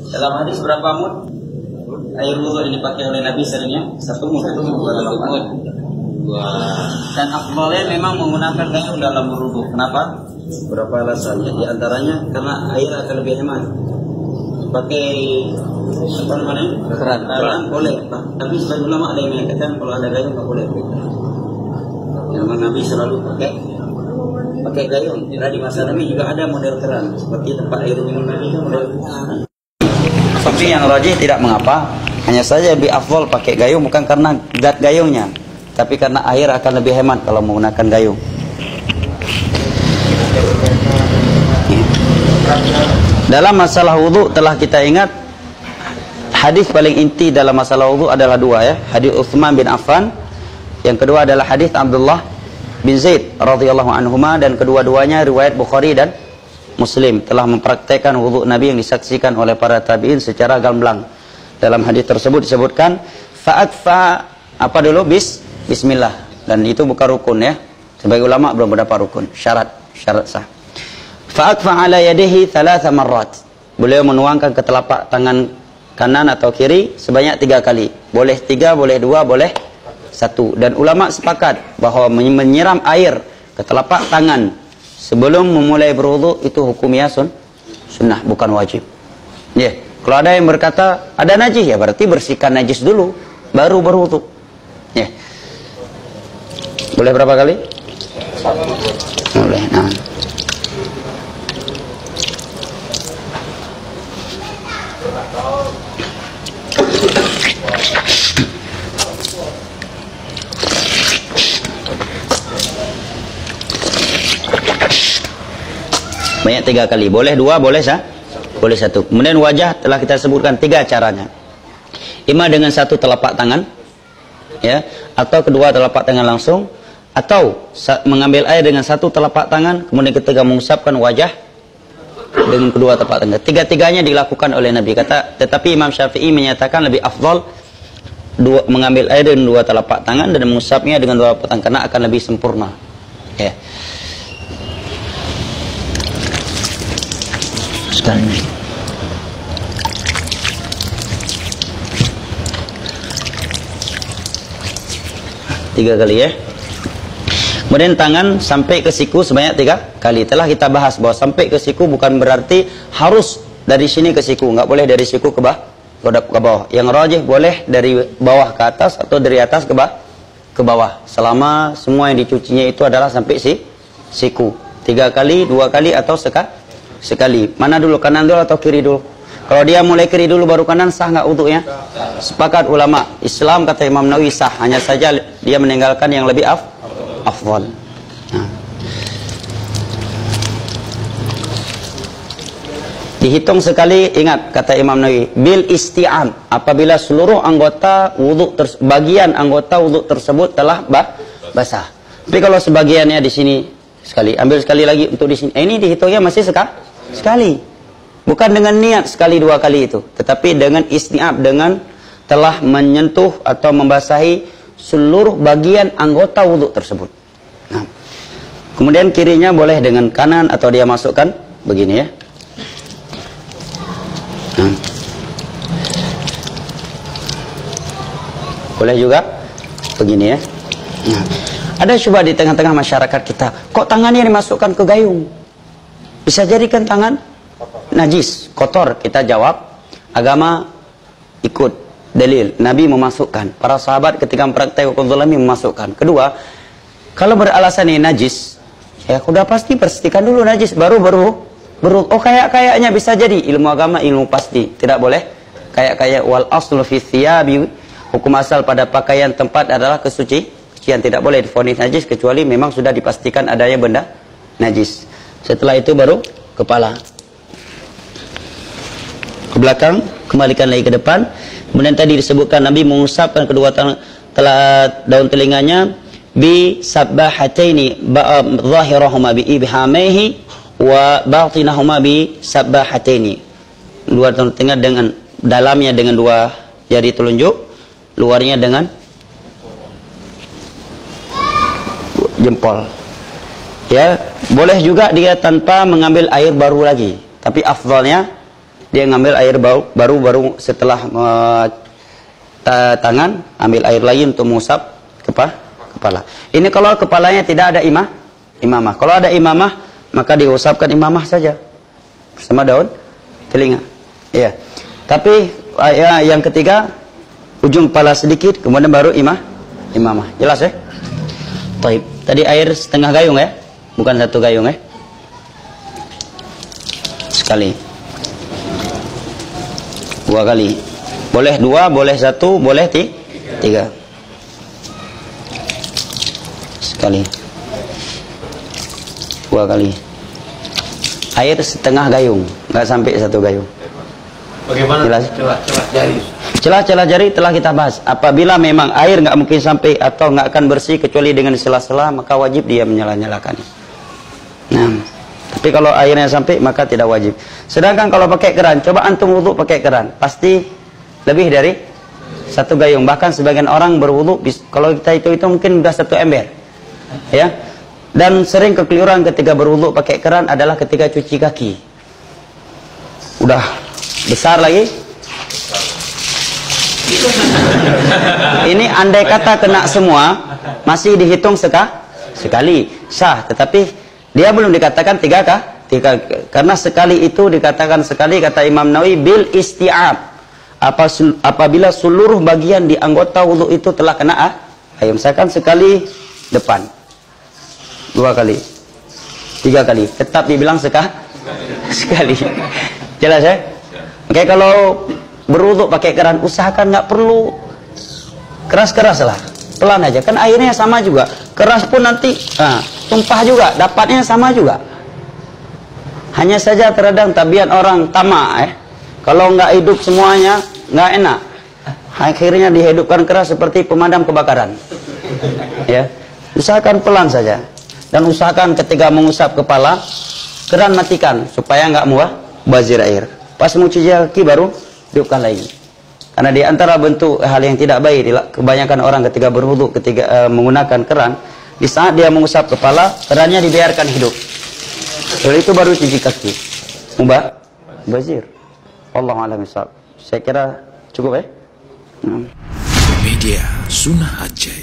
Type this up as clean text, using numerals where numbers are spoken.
Dalam hadis berapa mud air wudhu yang dipakai oleh Nabi seringnya? 1 mud. Dan afdalnya memang menggunakan gayung dalam berwudhu. Kenapa? Berapa alasannya? Di antaranya karena air akan lebih hemat. Pakai apa namanya? Keran boleh, tapi sebagian ulama ada yang mengatakan kalau ada gayung nggak boleh. Memang Nabi selalu pakai gayung. Karena di masa Nabi juga ada model keran, seperti tempat air minum Nabi kan model keran. Tapi yang rajih tidak mengapa. Hanya saja lebih afdal pakai gayung bukan karena zat gayungnya, tapi karena air akan lebih hemat kalau menggunakan gayung. Dalam masalah wudu telah kita ingat hadis paling inti dalam masalah wudu adalah 2 ya. Hadis Utsman bin Affan, yang kedua adalah hadis Abdullah bin Zaid radhiyallahu anhuma, dan kedua-duanya riwayat Bukhari dan Muslim telah mempraktekkan wudu Nabi yang disaksikan oleh para tabi'in secara gamblang. Dalam hadis tersebut disebutkan fa'atfa apa dulu bismillah, dan itu bukan rukun ya. Sebagai ulama belum mendapat rukun, syarat sah. Fa'atfa ala yadihi 3 marrat. Beliau menuangkan ke telapak tangan kanan atau kiri sebanyak 3 kali. Boleh 3, boleh 2, boleh 1. Dan ulama sepakat bahwa menyiram air ke telapak tangan sebelum memulai berwudu itu hukumnya sunnah, bukan wajib. Ya, kalau ada yang berkata ada najis, ya berarti bersihkan najis dulu baru berwudu. Ya. Boleh berapa kali? 1. Boleh. Nah. Banyak 3 kali. Boleh 2, boleh 1. Kemudian wajah telah kita sebutkan 3 caranya. Ima dengan 1 telapak tangan, ya, atau kedua telapak tangan langsung, atau mengambil air dengan 1 telapak tangan, kemudian ketika mengusapkan wajah dengan kedua telapak tangan. 3-tiganya dilakukan oleh Nabi. Tetapi Imam Syafi'i menyatakan lebih afdal mengambil air dengan 2 telapak tangan dan mengusapnya dengan 2 telapak tangan karena akan lebih sempurna. Ya. Sekarang 3 kali ya. Kemudian tangan sampai ke siku sebanyak 3 kali. Telah kita bahas bahwa sampai ke siku bukan berarti harus dari sini ke siku. Nggak boleh dari siku ke bawah. Yang rajih boleh dari bawah ke atas atau dari atas ke bawah. Selama semua yang dicucinya itu adalah sampai siku. 3 kali, 2 kali atau sekali. Mana dulu, kanan dulu atau kiri dulu? Kalau dia mulai kiri dulu baru kanan, sah nggak wudunya? Sepakat ulama Islam, kata Imam Nawawi, sah. Hanya saja dia meninggalkan yang lebih afdal. Nah. Dihitung sekali, ingat kata Imam Nawawi, bil isti'an, apabila seluruh anggota wudu bagian anggota wudu tersebut telah basah. Tapi kalau sebagiannya di sini sekali, ambil sekali lagi untuk di sini. Ini dihitungnya masih sekali. Bukan dengan niat sekali 2 kali itu, tetapi dengan isti'ab, dengan telah menyentuh atau membasahi seluruh bagian anggota wudu tersebut. Nah. Kemudian kirinya boleh dengan kanan atau dia masukkan begini ya. Nah. Boleh juga begini ya. Nah. Ada syubhat di tengah-tengah masyarakat kita, kok tangannya dimasukkan ke gayung? Bisa jadikan tangan najis, kotor. Kita jawab, agama ikut dalil. Nabi memasukkan, para sahabat ketika mempraktek hukum zalimi memasukkan. Kedua, kalau beralasan ini najis, ya sudah pasti bersihkan dulu najis, baru oh kayaknya bisa jadi. Ilmu agama ilmu pasti, tidak boleh kayak wal aslu fi thiyabi, hukum asal pada pakaian tempat adalah kesucian, tidak boleh divonis najis kecuali memang sudah dipastikan adanya benda najis. Setelah itu baru kepala. Ke belakang, kembalikan lagi ke depan. Kemudian tadi disebutkan Nabi mengusapkan kedua daun telinganya bi sabbahataini zahirahuma bi ibhamaihi wa batinahuma bi sabbahataini. Luar telinga dengan dalamnya dengan 2 jari telunjuk, luarnya dengan jempol. Ya, boleh juga dia tanpa mengambil air baru lagi. Tapi afdalnya dia ngambil air baru setelah tangan, ambil air lagi untuk mengusap kepala. Ini kalau kepalanya tidak ada imamah. Kalau ada imamah, maka diusapkan imamah saja bersama daun telinga. Iya. Tapi yang ketiga, ujung kepala sedikit, kemudian baru imamah. Jelas ya? Taib. Tadi air setengah gayung ya, bukan 1 gayung ya. Sekali. 2 kali. Boleh 2, boleh 1, boleh 3. Sekali. 2 kali. Air setengah gayung, nggak sampai 1 gayung. Bagaimana celah jari? Celah-celah jari telah kita bahas. Apabila memang air nggak mungkin sampai atau nggak akan bersih kecuali dengan sela-sela, maka wajib dia menyala-nyalakannya. Nah, tapi kalau airnya sampai maka tidak wajib. Sedangkan kalau pakai keran, coba antum wudu pakai keran, pasti lebih dari 1 gayung. Bahkan sebagian orang berwudu, kalau kita itu mungkin sudah 1 ember, ya. Dan sering kekeliruan ketika berwudu pakai keran adalah ketika cuci kaki. Udah besar lagi. Ini andai kata kena semua, masih dihitung sekali sah. Tetapi dia belum dikatakan 3 kah? 3, karena sekali itu dikatakan sekali, kata Imam Nawawi, bil isti'ab. Apabila seluruh bagian di anggota wudu itu telah kena air. Misalkan sekali depan, 2 kali, 3 kali, tetap dibilang sekali. Jelas ya? Oke, kalau berwudu pakai keran, usahakan nggak perlu keras-keras lah, pelan aja. Kan airnya sama juga, keras pun nanti tumpah juga, dapatnya sama juga. Hanya saja terkadang tabiat orang tamak, kalau nggak hidup semuanya nggak enak, akhirnya dihidupkan keras seperti pemadam kebakaran. Ya, usahakan pelan saja, dan usahakan ketika mengusap kepala, keran matikan supaya nggak mubazir air. Pas mau cuci kaki baru hidupkan lagi. Karena di antara bentuk hal yang tidak baik, kebanyakan orang ketika berwudu, ketika menggunakan keran, di saat dia mengusap kepala, kerannya dibiarkan hidup. Setelah itu baru cuci kaki. Mubazir. Wallahu a'lam bishawab. Saya kira cukup ya. Media Sunnah Aceh.